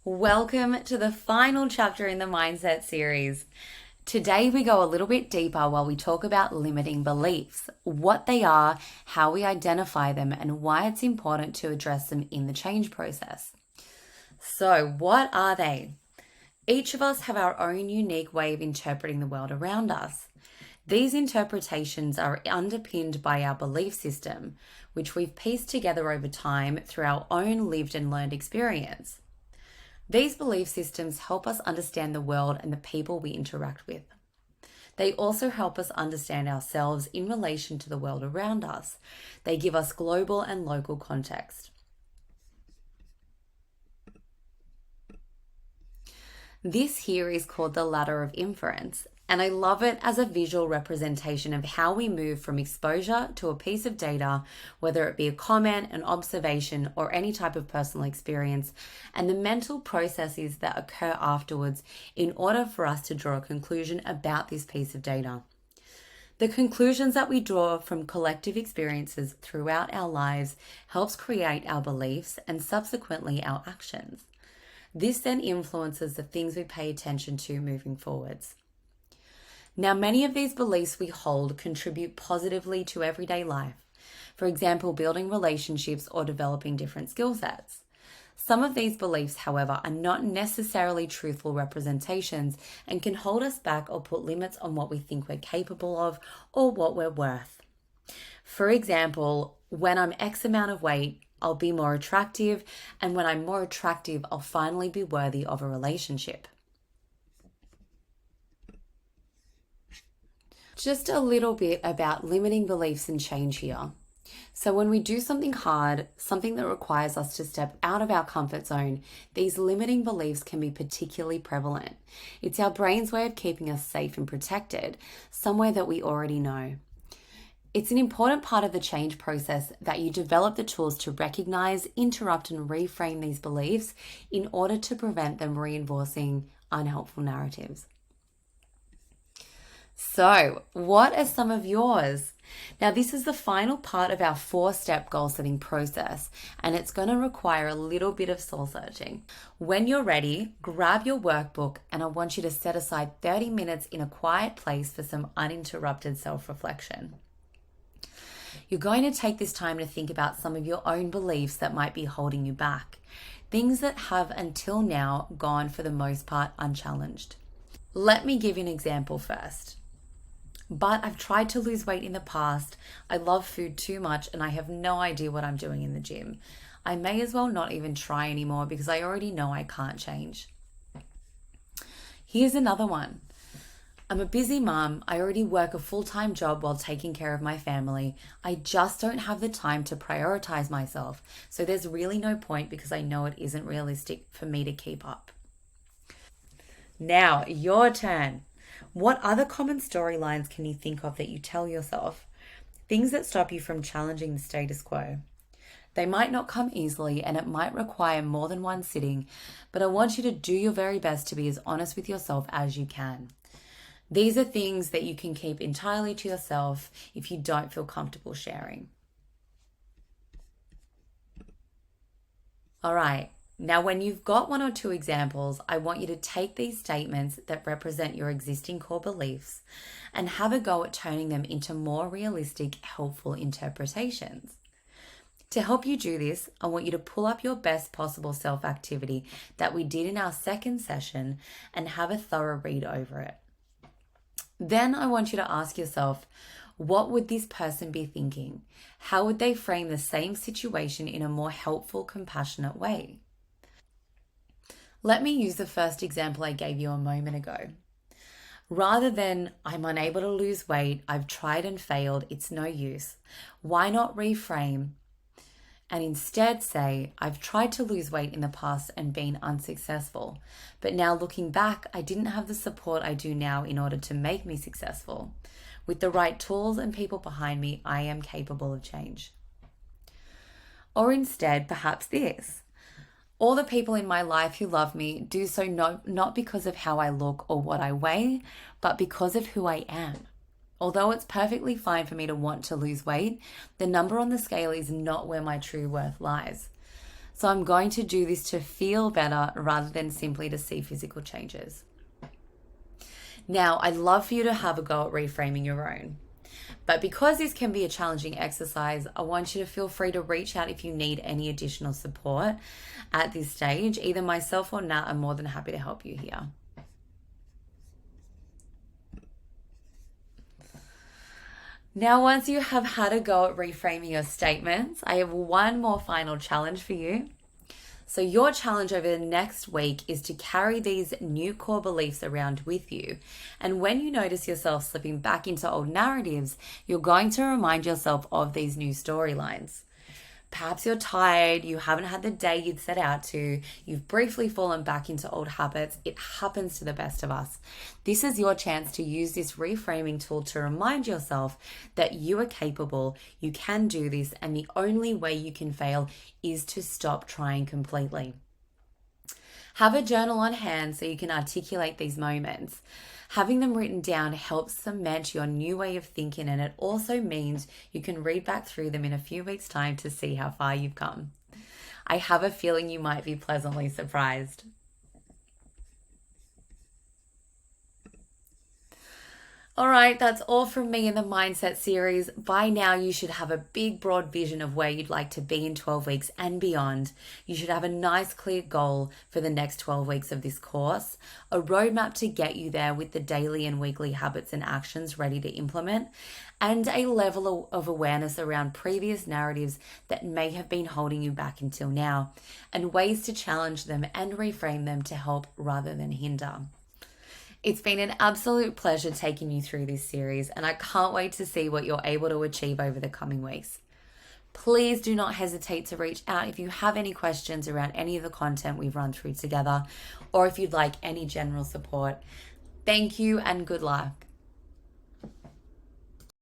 Welcome to the final chapter in the Mindset series. Today we go a little bit deeper while we talk about limiting beliefs, what they are, how we identify them, and why it's important to address them in the change process. So, what are they? Each of us have our own unique way of interpreting the world around us. These interpretations are underpinned by our belief system, which we've pieced together over time through our own lived and learned experience. These belief systems help us understand the world and the people we interact with. They also help us understand ourselves in relation to the world around us. They give us global and local context. This here is called the ladder of inference, and I love it as a visual representation of how we move from exposure to a piece of data, whether it be a comment, an observation, or any type of personal experience, and the mental processes that occur afterwards in order for us to draw a conclusion about this piece of data. The conclusions that we draw from collective experiences throughout our lives helps create our beliefs and subsequently our actions. This then influences the things we pay attention to moving forwards. Now, many of these beliefs we hold contribute positively to everyday life. For example, building relationships or developing different skill sets. Some of these beliefs, however, are not necessarily truthful representations and can hold us back or put limits on what we think we're capable of or what we're worth. For example, when I'm X amount of weight, I'll be more attractive, and when I'm more attractive, I'll finally be worthy of a relationship. Just a little bit about limiting beliefs and change here. So when we do something hard, something that requires us to step out of our comfort zone, these limiting beliefs can be particularly prevalent. It's our brain's way of keeping us safe and protected, somewhere that we already know. It's an important part of the change process that you develop the tools to recognize, interrupt, and reframe these beliefs in order to prevent them reinforcing unhelpful narratives. So, what are some of yours? Now, this is the final part of our 4-step goal setting process, and it's going to require a little bit of soul searching. When you're ready, grab your workbook, and I want you to set aside 30 minutes in a quiet place for some uninterrupted self-reflection. You're going to take this time to think about some of your own beliefs that might be holding you back, things that have until now gone for the most part unchallenged. Let me give you an example first. But I've tried to lose weight in the past. I love food too much and I have no idea what I'm doing in the gym. I may as well not even try anymore because I already know I can't change. Here's another one. I'm a busy mom. I already work a full-time job while taking care of my family. I just don't have the time to prioritize myself. So there's really no point because I know it isn't realistic for me to keep up. Now, your turn. What other common storylines can you think of that you tell yourself? Things that stop you from challenging the status quo. They might not come easily and it might require more than one sitting, but I want you to do your very best to be as honest with yourself as you can. These are things that you can keep entirely to yourself if you don't feel comfortable sharing. All right. Now, when you've got 1 or 2 examples, I want you to take these statements that represent your existing core beliefs and have a go at turning them into more realistic, helpful interpretations. To help you do this, I want you to pull up your best possible self-activity that we did in our second session and have a thorough read over it. Then I want you to ask yourself, what would this person be thinking? How would they frame the same situation in a more helpful, compassionate way? Let me use the first example I gave you a moment ago. Rather than, I'm unable to lose weight, I've tried and failed, it's no use, why not reframe and instead say, I've tried to lose weight in the past and been unsuccessful, but now looking back, I didn't have the support I do now in order to make me successful. With the right tools and people behind me, I am capable of change. Or instead, perhaps this. All the people in my life who love me do so not because of how I look or what I weigh, but because of who I am. Although it's perfectly fine for me to want to lose weight, the number on the scale is not where my true worth lies. So I'm going to do this to feel better rather than simply to see physical changes. Now, I'd love for you to have a go at reframing your own. But because this can be a challenging exercise, I want you to feel free to reach out if you need any additional support at this stage. Either myself or Nat are more than happy to help you here. Now, once you have had a go at reframing your statements, I have one more final challenge for you. So your challenge over the next week is to carry these new core beliefs around with you. And when you notice yourself slipping back into old narratives, you're going to remind yourself of these new storylines. Perhaps you're tired, you haven't had the day you'd set out to, you've briefly fallen back into old habits. It happens to the best of us. This is your chance to use this reframing tool to remind yourself that you are capable, you can do this, and the only way you can fail is to stop trying completely. Have a journal on hand so you can articulate these moments. Having them written down helps cement your new way of thinking, and it also means you can read back through them in a few weeks' time to see how far you've come. I have a feeling you might be pleasantly surprised. All right, that's all from me in the Mindset series. By now, you should have a big, broad vision of where you'd like to be in 12 weeks and beyond. You should have a nice, clear goal for the next 12 weeks of this course, a roadmap to get you there with the daily and weekly habits and actions ready to implement, and a level of awareness around previous narratives that may have been holding you back until now, and ways to challenge them and reframe them to help rather than hinder. It's been an absolute pleasure taking you through this series, and I can't wait to see what you're able to achieve over the coming weeks. Please do not hesitate to reach out if you have any questions around any of the content we've run through together, or if you'd like any general support. Thank you and good luck.